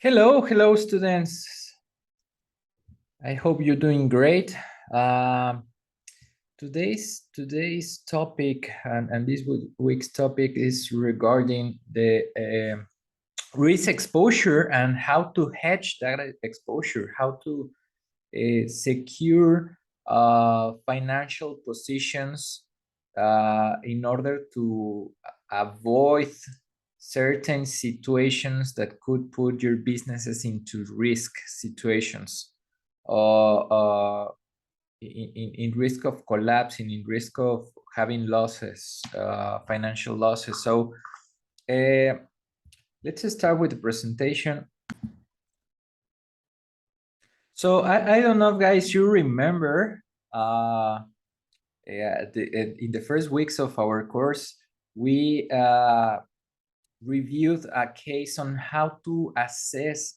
Hello, students. I hope you're doing great. Today's topic and this week's topic is regarding the risk exposure and how to hedge that exposure, how to secure financial positions in order to avoid certain situations that could put your businesses into risk situations, in risk of collapsing, in risk of having losses, financial losses. So let's start with the presentation. So I don't know, guys, you remember in the first weeks of our course, we reviewed a case on how to assess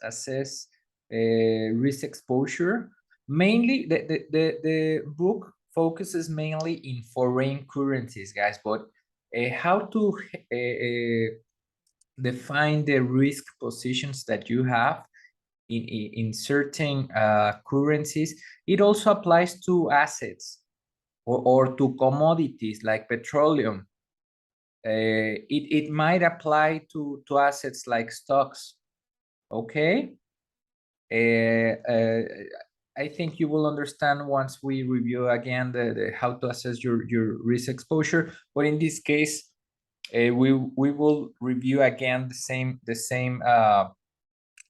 risk exposure. Mainly, the book focuses mainly in foreign currencies, guys, but how to define the risk positions that you have in certain currencies. It also applies to assets or to commodities like petroleum. It might apply to assets like stocks. Okay. I think you will understand once we review again the how to assess your risk exposure. But in this case, we will review again the same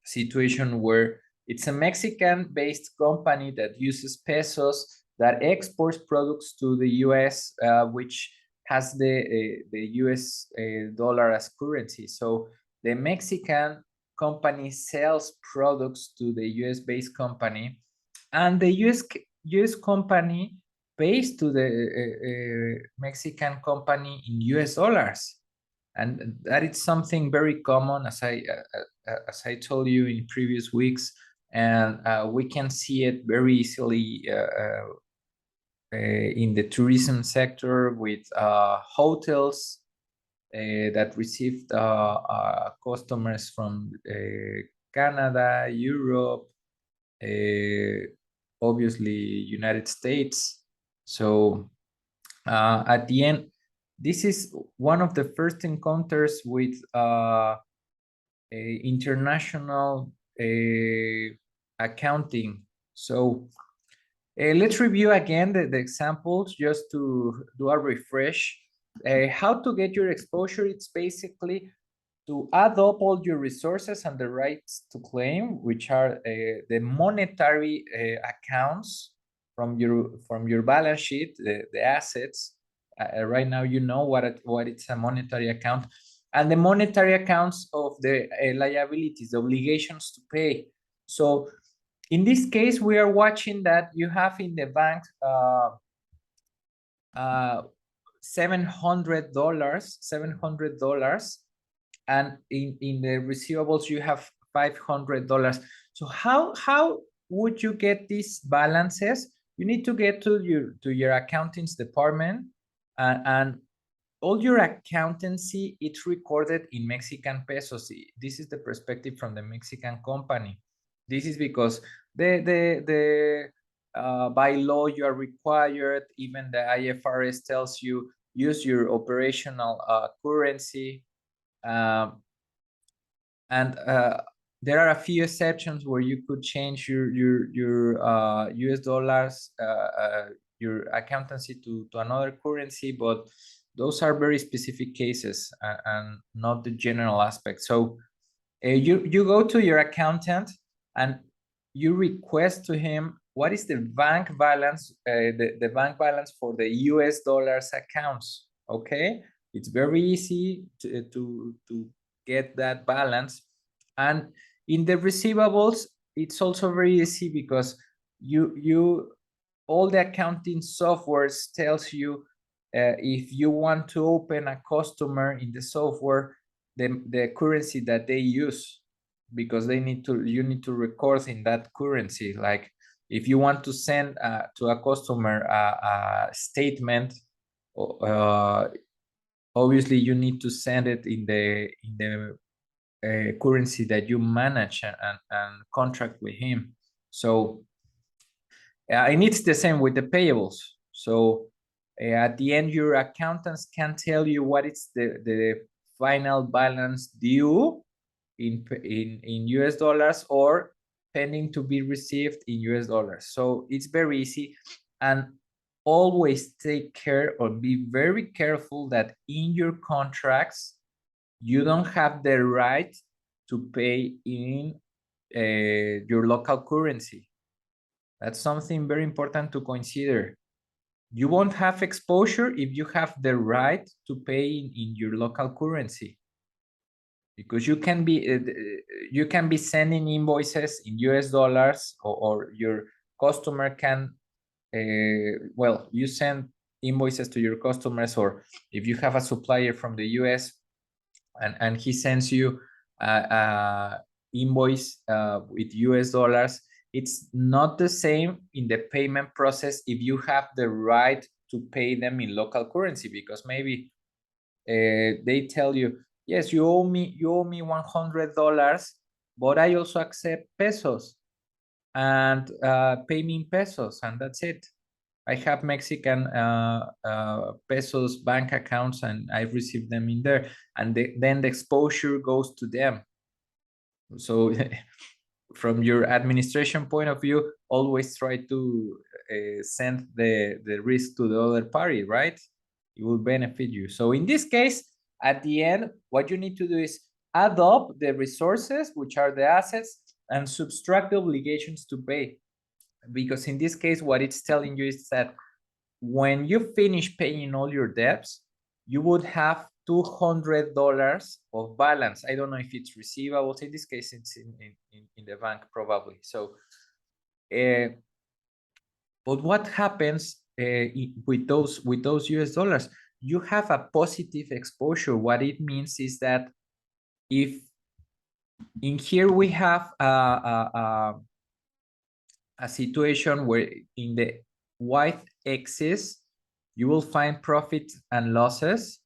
situation where it's a Mexican-based company that uses pesos, that exports products to the U.S., which has the U.S. Dollar as currency. So the Mexican company sells products to the U.S.-based company, and the U.S. company pays to the Mexican company in U.S. dollars. And that is something very common, as I told you in previous weeks, and we can see it very easily in the tourism sector with hotels that received customers from Canada, Europe, obviously United States. So at the end, this is one of the first encounters with international accounting. So let's review again the examples just to do a refresh. How to get your exposure? It's basically to add up all your resources and the rights to claim, which are the monetary accounts from your balance sheet, the assets. Right now, you know what it's a monetary account, and the monetary accounts of the liabilities, the obligations to pay. So in this case, we are watching that you have in the bank $700, and in the receivables you have $500. So how would you get these balances? You need to get to your accountants department, and all your accountancy, it's recorded in Mexican pesos. This is the perspective from the Mexican company. This is because by law you are required, even the IFRS tells you, use your operational currency. And there are a few exceptions where you could change your US dollars, your accountancy to another currency, but those are very specific cases and not the general aspect. So you go to your accountant and you request to him what is the bank balance, the bank balance for the US dollars accounts. Okay, it's very easy to get that balance. And in the receivables, it's also very easy because all the accounting softwares tells you if you want to open a customer in the software, the currency that they use, because you need to record in that currency. Like if you want to send to a customer a statement, obviously you need to send it in the currency that you manage and contract with him. So and it's the same with the payables. So at the end, your accountants can tell you what is the final balance due in US dollars or pending to be received in US dollars. So it's very easy. And always take care or be very careful that in your contracts, you don't have the right to pay in your local currency. That's something very important to consider. You won't have exposure if you have the right to pay in your local currency, because you can be sending invoices in US dollars, or your customer can well, you send invoices to your customers, or if you have a supplier from the US and he sends you a invoice with US dollars, it's not the same in the payment process if you have the right to pay them in local currency, because maybe they tell you, yes, you owe me $100, but I also accept pesos, and pay me in pesos, and that's it. I have Mexican pesos bank accounts, and I receive them in there, and then the exposure goes to them. So from your administration point of view, always try to send the risk to the other party, right? It will benefit you. So in this case, at the end, what you need to do is add up the resources, which are the assets, and subtract the obligations to pay. Because in this case, what it's telling you is that when you finish paying all your debts, you would have $200 of balance. I don't know if it's receivables. In this case, it's in the bank probably. So, but what happens with those US dollars? You have a positive exposure. What it means is that if in here we have a situation where in the y-axis you will find profits and losses.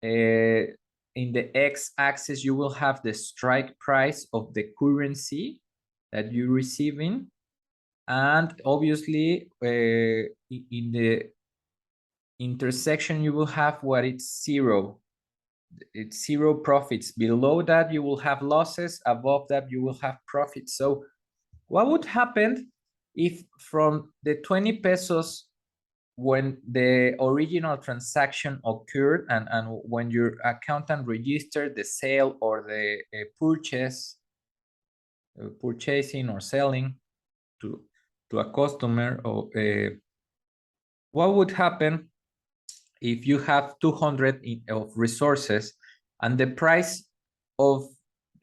In the x-axis you will have the strike price of the currency that you're receiving, and obviously in the intersection you will have what it's zero. It's zero profits. Below that you will have losses, above that you will have profits. So what would happen if from the 20 pesos when the original transaction occurred, and when your accountant registered the sale or the purchasing or selling to a customer, or what would happen if you have 200 of resources and the price of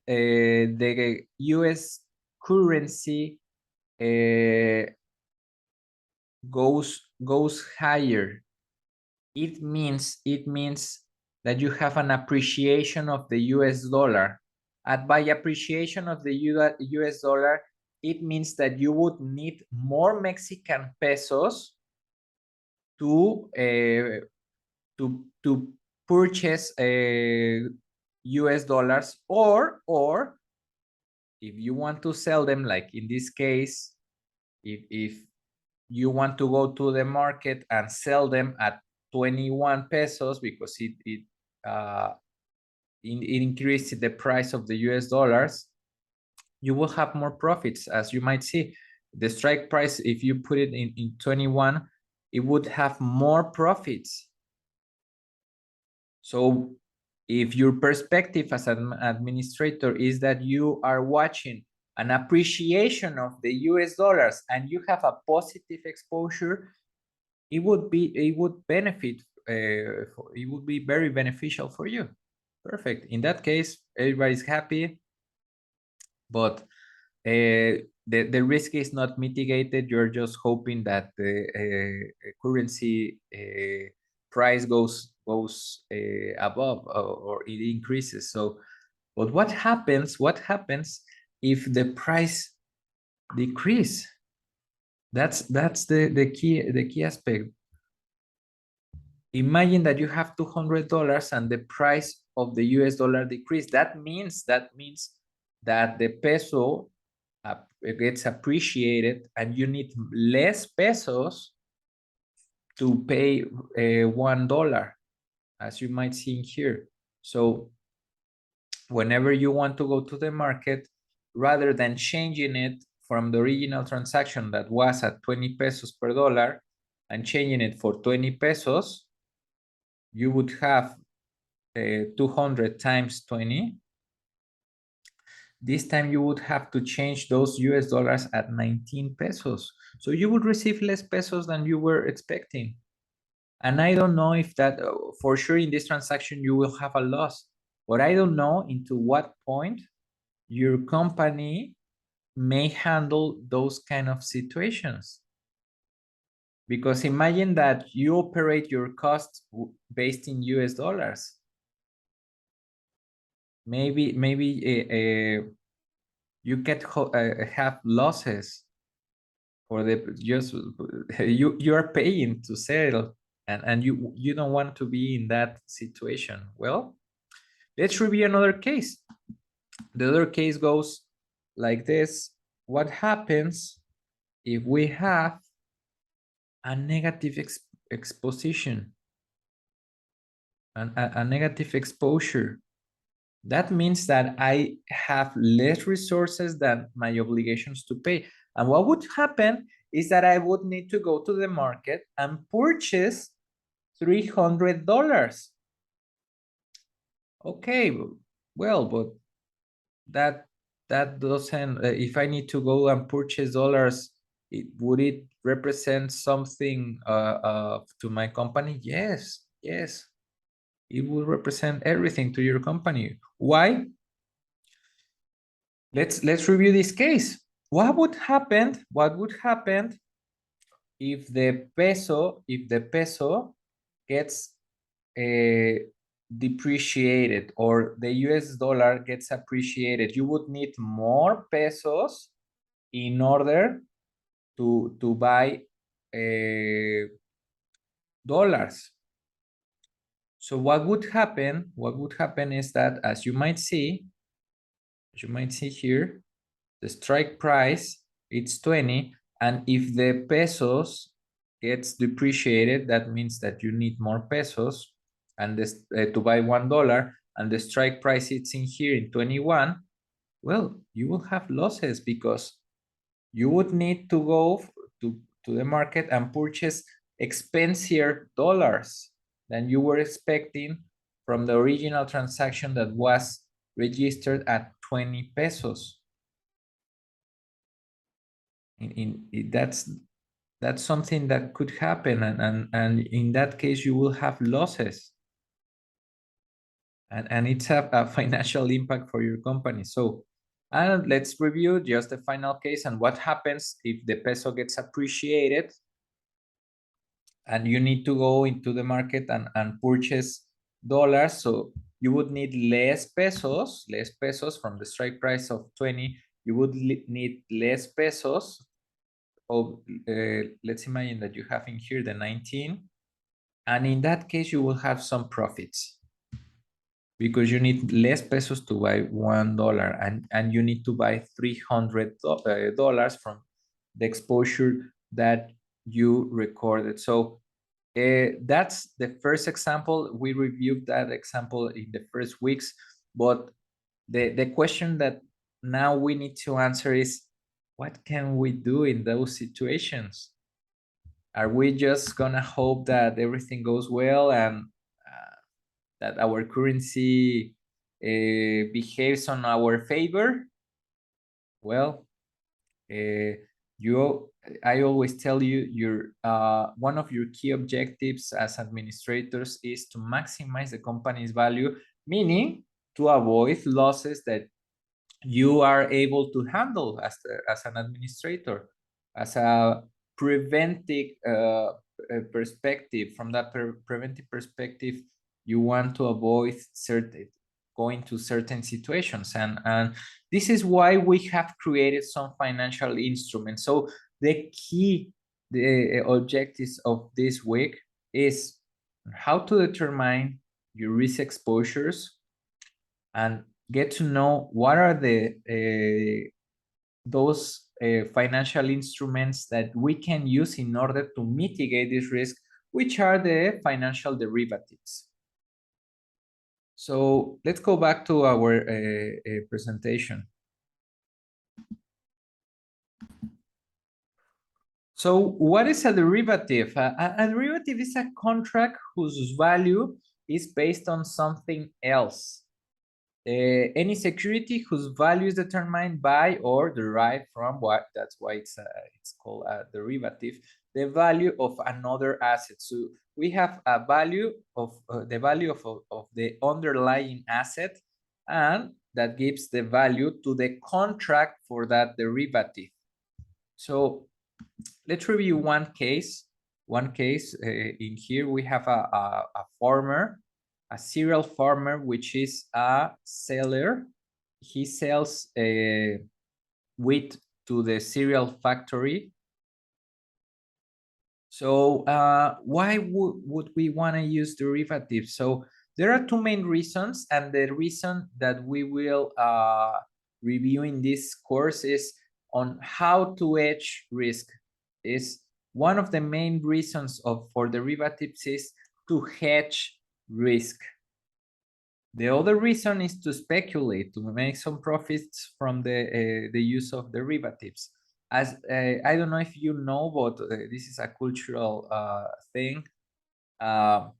the US currency goes higher? It means that you have an appreciation of the US dollar. And by appreciation of the US dollar, it means that you would need more Mexican pesos to purchase US dollars, or if you want to sell them, like in this case, if you want to go to the market and sell them at 21 pesos because it increased the price of the US dollars, you will have more profits. As you might see, the strike price, if you put it in 21, it would have more profits. So if your perspective as an administrator is that you are watching an appreciation of the US dollars and you have a positive exposure, it would benefit, it would be very beneficial for you. Perfect. In that case, everybody's happy, but the risk is not mitigated. You're just hoping that the currency price goes above, or it increases. So, but what happens if the price decrease? That's the key aspect. Imagine that you have $200 and the price of the US dollar decrease. That means that the peso gets appreciated, and you need less pesos to pay $1, as you might see in here. So whenever you want to go to the market, rather than changing it from the original transaction that was at 20 pesos per dollar and changing it for 20 pesos, you would have 200 times 20. This time you would have to change those US dollars at 19 pesos. So you would receive less pesos than you were expecting. And I don't know if that, for sure in this transaction, you will have a loss. But I don't know into what point your company may handle those kind of situations. Because imagine that you operate your costs based in US dollars. Maybe you can have losses for the just you are paying to sell, and you don't want to be in that situation. Well, let's review another case. The other case goes like this. What happens if we have a negative exposition and a negative exposure? That means that I have less resources than my obligations to pay. And what would happen is that I would need to go to the market and purchase $300. Okay, well, but that doesn't, if I need to go and purchase dollars, would it represent something to my company? Yes, yes. It will represent everything to your company. Why? Let's review this case. What would happen if the peso gets depreciated, or the US dollar gets appreciated? You would need more pesos in order to buy dollars. So what would happen is that, as you might see here, the strike price, it's 20, and if the pesos gets depreciated, that means that you need more pesos and this to buy $1, and the strike price it's in here in 21. Well, you will have losses because you would need to go to the market and purchase expensive dollars than you were expecting from the original transaction that was registered at 20 pesos. That's something that could happen, and in that case you will have losses, and it's a financial impact for your company. So let's review just the final case and what happens if the peso gets appreciated and you need to go into the market and purchase dollars. So you would need less pesos from the strike price of 20. You would need less pesos of, let's imagine that you have in here the 19. And in that case, you will have some profits because you need less pesos to buy $1, and you need to buy $300 from the exposure that you recorded. So that's the first example. We reviewed that example in the first weeks, but the question that now we need to answer is, what can we do in those situations? Are we just gonna hope that everything goes well and that our currency behaves on our favor? Well, I always tell you, one of your key objectives as administrators is to maximize the company's value, meaning to avoid losses that you are able to handle as an administrator, as a preventive perspective. From that preventive perspective, you want to avoid going to certain situations, and this is why we have created some financial instruments. So the objectives of this week is how to determine your risk exposures, and get to know what are the those financial instruments that we can use in order to mitigate this risk, which are the financial derivatives. So let's go back to our presentation. So what is a derivative? A derivative is a contract whose value is based on something else. Any security whose value is determined by or derived from what, that's why it's called a derivative, the value of another asset. So we have a value of the value of the underlying asset, and that gives the value to the contract for that derivative. So let's review one case. In here we have a farmer, a cereal farmer, which is a seller. He sells wheat to the cereal factory. So why would we want to use derivatives? So there are two main reasons, and the reason that we will review in this course is on how to hedge risk. Is one of the main reasons for derivatives is to hedge risk. The other reason is to speculate, to make some profits from the use of derivatives. As I don't know if you know, but this is a cultural thing. The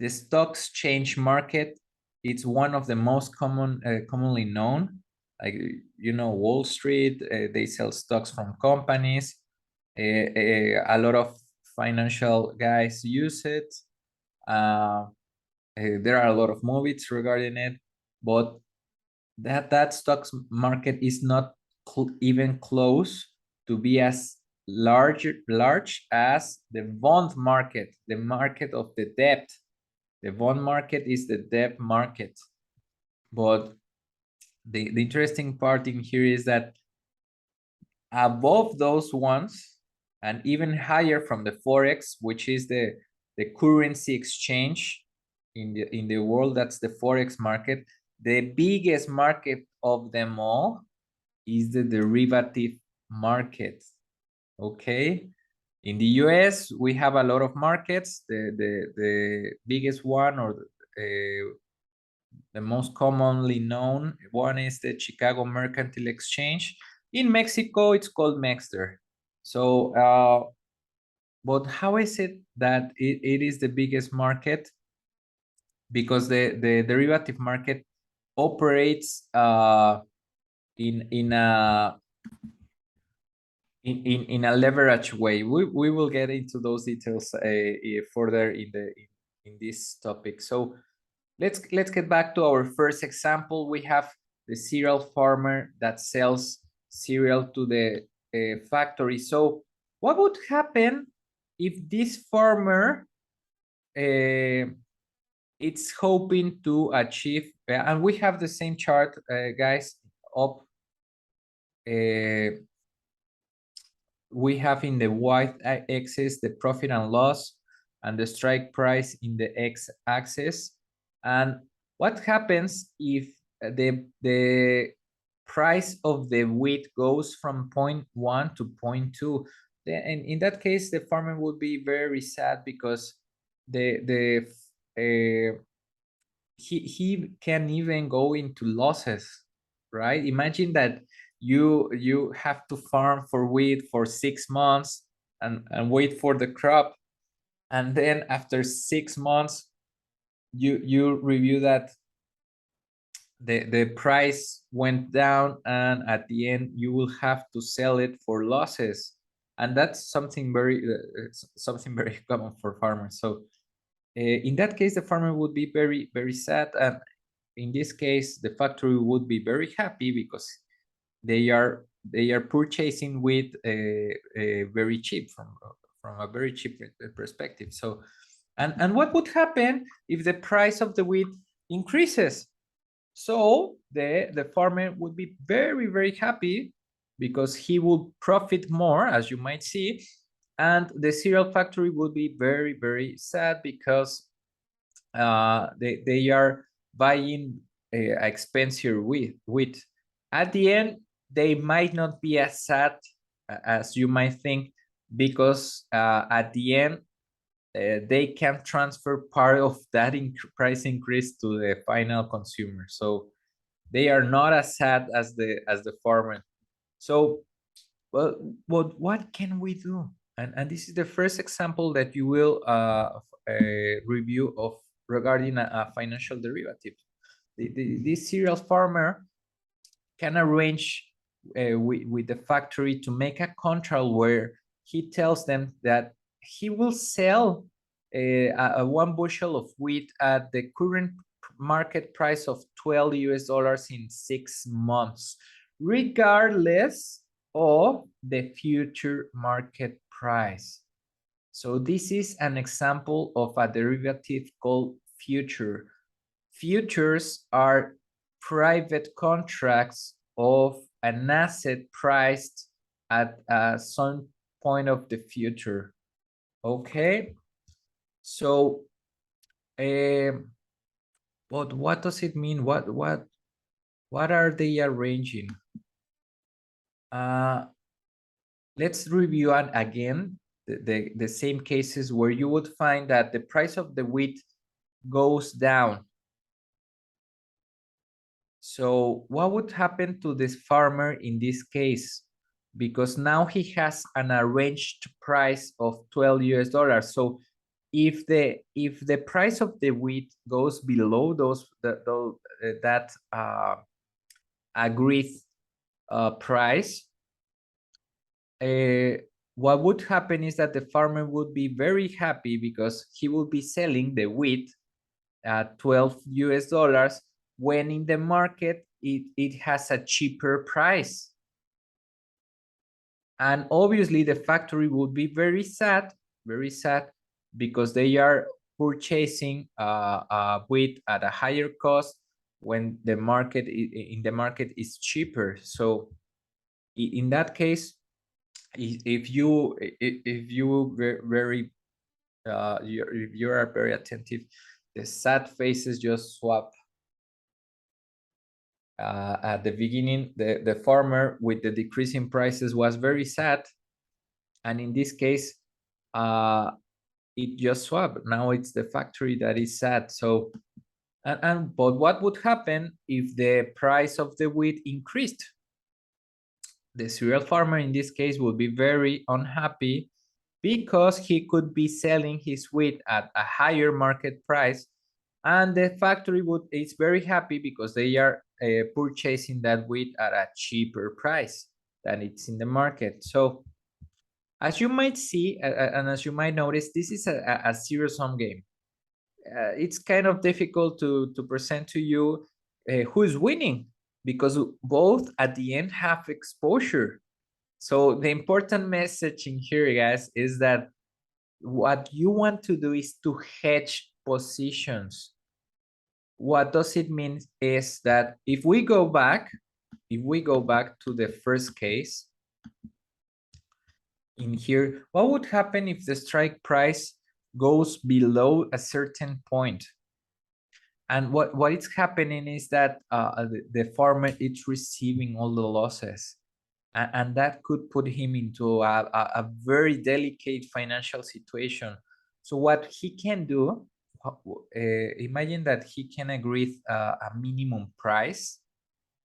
stock exchange market, it's one of the most commonly known. Like, you know, Wall Street, they sell stocks from companies. A lot of financial guys use it. There are a lot of movies regarding it, but that stocks market is not even close to be as large as the bond market, the market of the debt. The bond market is the debt market. But the interesting part in here is that above those ones, and even higher from the Forex, which is the currency exchange in the world, that's the Forex market. The biggest market of them all is the derivative market. Okay, in the US we have a lot of markets. The biggest one, or the most commonly known one, is the Chicago Mercantile Exchange. In Mexico it's called Mexter. So but how is it that it is the biggest market? Because the derivative market operates in a leverage way. We will get into those details further in this topic. So let's get back to our first example. We have the cereal farmer that sells cereal to the factory. So what would happen if this farmer it's hoping to achieve, and we have the same chart, guys, up. We have in the y-axis the profit and loss, and the strike price in the x-axis. And what happens if the price of the wheat goes from 0.1 to 0.2? Then in that case, the farmer would be very sad, because he can even go into losses, right? Imagine that you have to farm for wheat for 6 months and wait for the crop, and then after 6 months you review that the price went down, and at the end you will have to sell it for losses. And that's something very common for farmers. So in that case, the farmer would be very sad, and in this case the factory would be very happy, because they are purchasing wheat very cheap, from a very cheap perspective. So and what would happen if the price of the wheat increases? So the farmer would be very happy, because he will profit more, as you might see, and the cereal factory would be very sad, because they are buying expensive wheat. At the end, they might not be as sad as you might think, because at the end, they can transfer part of that price increase to the final consumer. So they are not as sad as the farmer. So, well, what can we do? And this is the first example that you will review of regarding a financial derivative. This cereal farmer can arrange with the factory to make a contract where he tells them that he will sell a 1 bushel of wheat at the current market price of $12 in 6 months, regardless of the future market price. So this is an example of a derivative called future. Futures are private contracts of an asset priced at some point of the future. Okay, so but what does it mean? What are they arranging? Let's review again the same cases where you would find that the price of the wheat goes down. So what would happen to this farmer in this case? Because now he has an arranged price of $12. So if the price of the wheat goes below that agreed price, what would happen is that the farmer would be very happy because he will be selling the wheat at $12 when in the market it has a cheaper price. And obviously the factory would be very sad because they are purchasing wheat at a higher cost when the market is cheaper. So in that case, if you are very attentive, the sad faces just swap. At the beginning, the farmer with the decreasing prices was very sad, and in this case, it just swapped. Now it's the factory that is sad. So, but what would happen if the price of the wheat increased? The cereal farmer in this case would be very unhappy because he could be selling his wheat at a higher market price, and the factory is very happy because they are purchasing that wheat at a cheaper price than it's in the market. So as you might see, and as you might notice, this is a zero-sum game. It's kind of difficult to present to you who is winning, because both at the end have exposure. So the important message in here, guys, is that what you want to do is to hedge positions. What does it mean is that if we go back to the first case in here, what would happen if the strike price goes below a certain point? And what is happening is that the farmer is receiving all the losses, and that could put him into a very delicate financial situation. So what he can do, imagine that he can agree a minimum price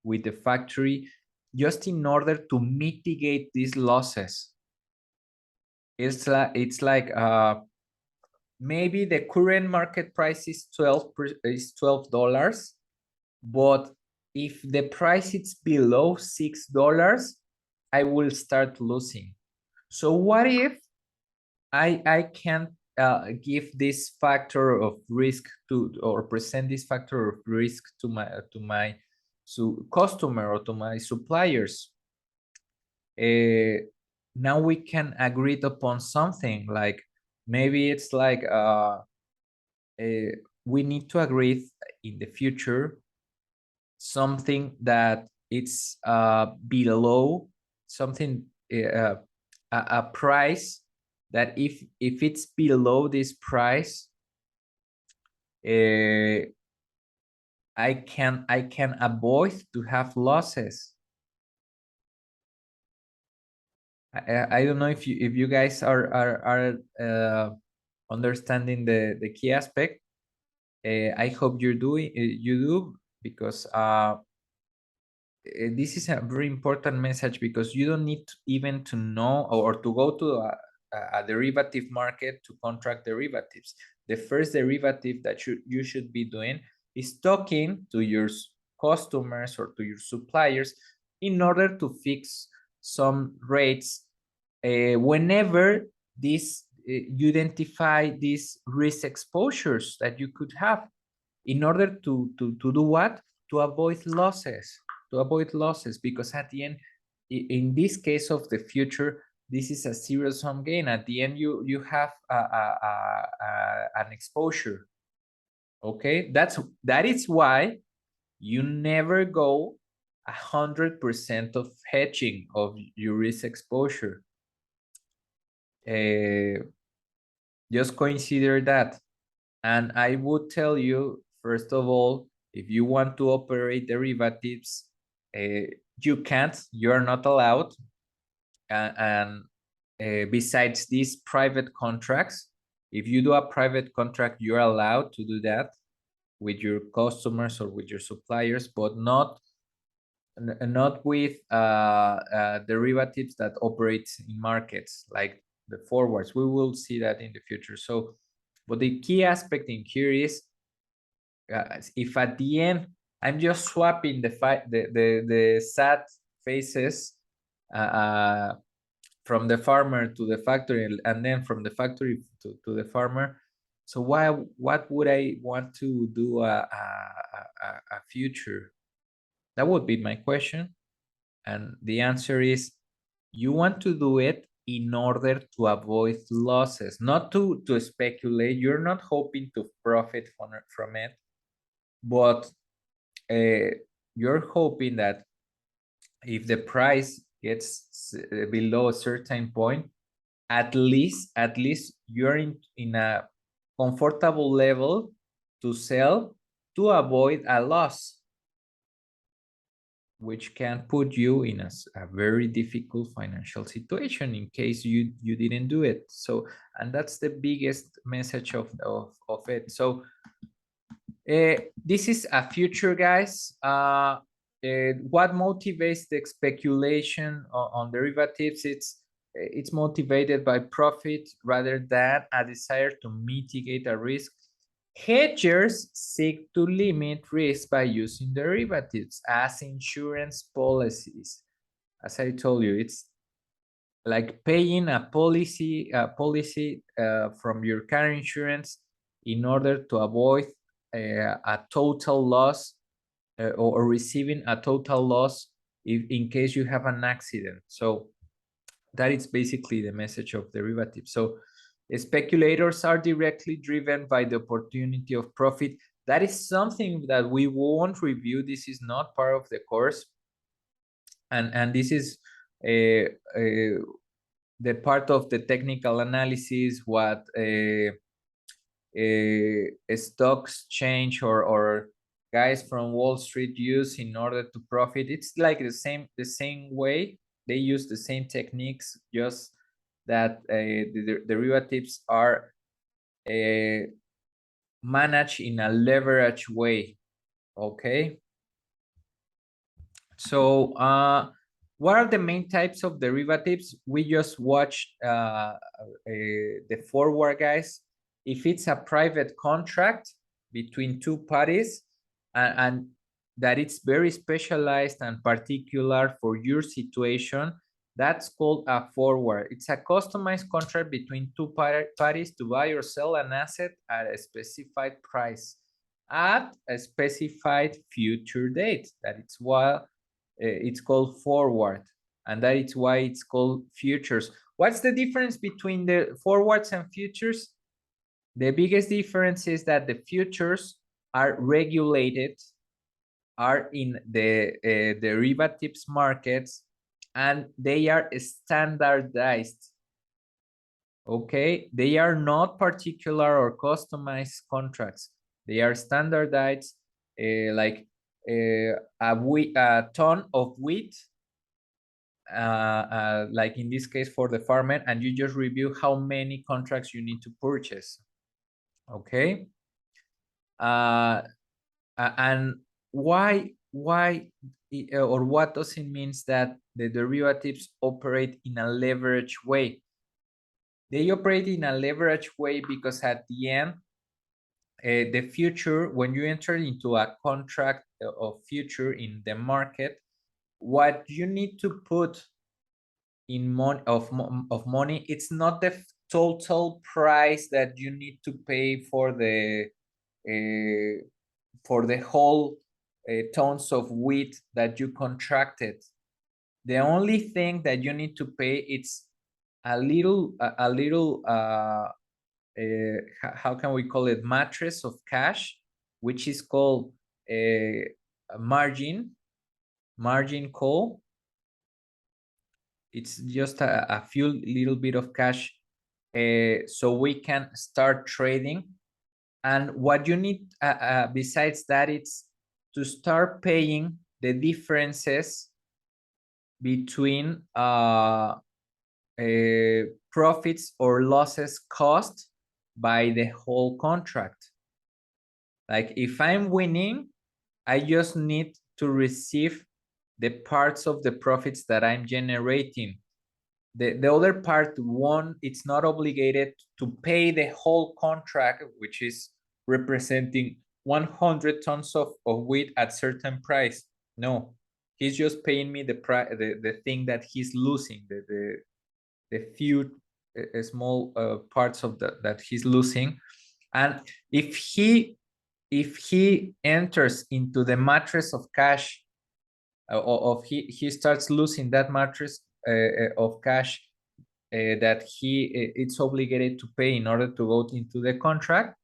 with the factory just in order to mitigate these losses. It's like maybe the current market price is $12, but if the price is below $6, I will start losing. So what if I can give this factor of risk or present this factor of risk to my customer or to my suppliers? Now we can agree upon something, like maybe it's like we need to agree in the future something that it's below something, a price that if it's below this price, I can avoid to have losses. I don't know if you guys are understanding the key aspect. I hope you do, because this is a very important message, because you don't need even to know or to go to a derivative market to contract derivatives. The first derivative that you should be doing is talking to your customers or to your suppliers in order to fix some rates whenever you identify these risk exposures that you could have, in order to do what? To avoid losses. To avoid losses, because at the end, in this case of the future, this is a zero sum gain. At the end, you have an exposure. Okay, that is why you never go 100% of hedging of your risk exposure. Just consider that. And I would tell you, first of all, if you want to operate derivatives, you can't, you're not allowed. And besides these private contracts, if you do a private contract, you're allowed to do that with your customers or with your suppliers, but not with derivatives that operate in markets like the forwards. We will see that in the future. So, but the key aspect in here is, if at the end I'm just swapping the sad faces from the farmer to the factory, and then from the factory to the farmer, so what would I want to do a future? That would be my question. And the answer is, you want to do it in order to avoid losses, not to speculate. You're not hoping to profit from it, but you're hoping that if the price gets below a certain point, at least you're in a comfortable level to sell, to avoid a loss, which can put you in a very difficult financial situation in case you didn't do it. So, and that's the biggest message of it. So this is a future, guys. What motivates the speculation on derivatives? It's motivated by profit rather than a desire to mitigate a risk. Hedgers seek to limit risk by using derivatives as insurance policies. As I told you, it's like paying a policy from your car insurance in order to avoid a total loss, or receiving a total loss in case you have an accident. So that is basically the message of derivatives. So speculators are directly driven by the opportunity of profit. That is something that we won't review. This is not part of the course. And this is the part of the technical analysis, what stocks change or guys from Wall Street use in order to profit. It's like the same way. They use the same techniques, just that the derivatives are managed in a leverage way. Okay. So what are the main types of derivatives? We just watched the forward, guys. If it's a private contract between two parties, and that it's very specialized and particular for your situation, that's called a forward. It's a customized contract between two parties to buy or sell an asset at a specified price at a specified future date. That it's why it's called forward, and that is why it's called futures. What's the difference between the forwards and futures? The biggest difference is that the futures are regulated, are in the derivatives markets, and they are standardized. Okay, they are not particular or customized contracts. They are standardized, like a ton of wheat, like in this case for the farmer, and you just review how many contracts you need to purchase. Okay. And why or what does it mean that the derivatives operate in a leverage way? They operate in a leverage way because at the end, the future, when you enter into a contract of future in the market, what you need to put in money, it's not the total price that you need to pay for the whole tons of wheat that you contracted. The only thing that you need to pay, it's a little how can we call it, mattress of cash, which is called a margin call. It's just a few little bit of cash, so we can start trading. And what you need besides that, it's to start paying the differences between profits or losses caused by the whole contract. Like if I'm winning, I just need to receive the parts of the profits that I'm generating. The other part it's not obligated to pay the whole contract, which is representing 100 tons of wheat at certain price. No, he's just paying me the thing that he's losing, the few small parts of that he's losing. And if he enters into the mattress of cash, he starts losing that mattress of cash that it's obligated to pay in order to go into the contract,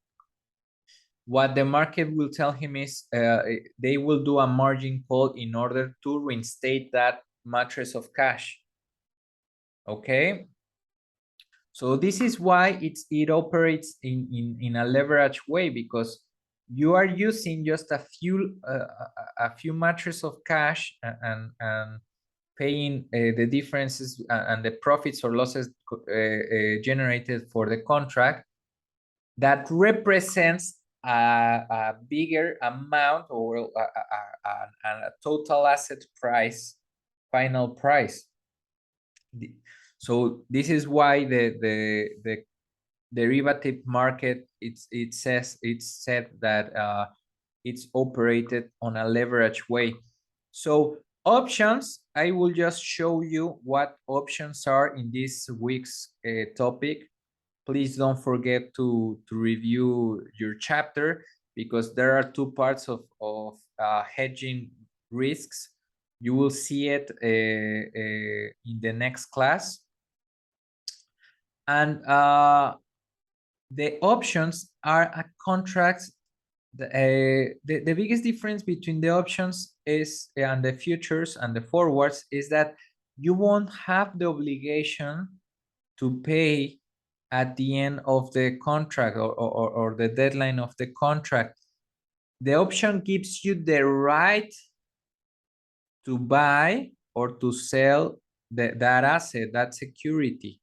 what the market will tell him is they will do a margin call in order to reinstate that mattress of cash. Okay, so this is why it operates in a leverage way, because you are using just a few mattresses of cash and paying the differences and the profits or losses generated for the contract that represents a bigger amount or a total asset price, final price. So this is why the derivative market, it's said that it's operated on a leverage way. So options, I will just show you what options are in this week's topic. Please don't forget to review your chapter, because there are two parts of hedging risks. You will see it in the next class. And the options are a contract. The biggest difference between the options is and the futures and the forwards is that you won't have the obligation to pay at the end of the contract or the deadline of the contract. The option gives you the right to buy or to sell that asset, that security.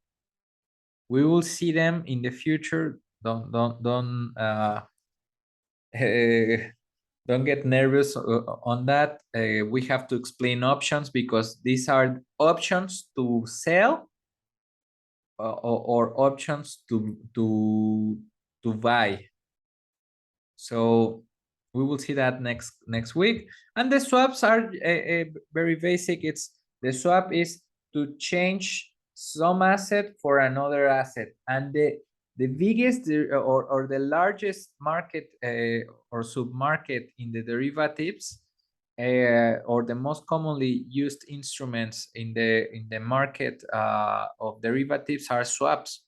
We will see them in the future. Don't don't get nervous on that. We have to explain options because these are options to sell or options to buy. So we will see that next week. And the swaps are very basic. The swap is to change some asset for another asset, and the biggest or the largest market or submarket in the derivatives or the most commonly used instruments in the market of derivatives are swaps.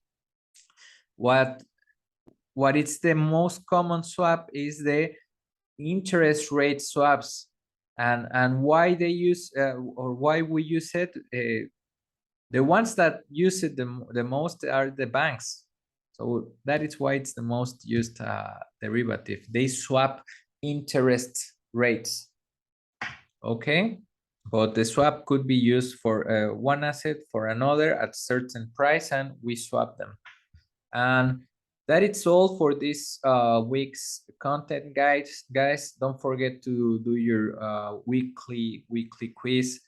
What is the most common swap is the interest rate swaps, and why they use or why we use it. The ones that use it the most are the banks. So that is why it's the most used derivative. They swap interest rates. Okay, but the swap could be used for one asset for another at certain price, and we swap them. And that is all for this week's content, guys. Don't forget to do your weekly quiz,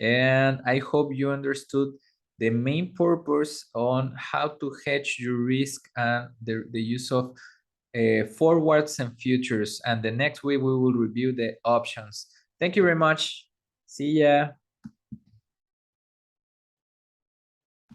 and I hope you understood the main purpose on how to hedge your risk and the use of forwards and futures. And the next week we will review the options. Thank you very much. See ya.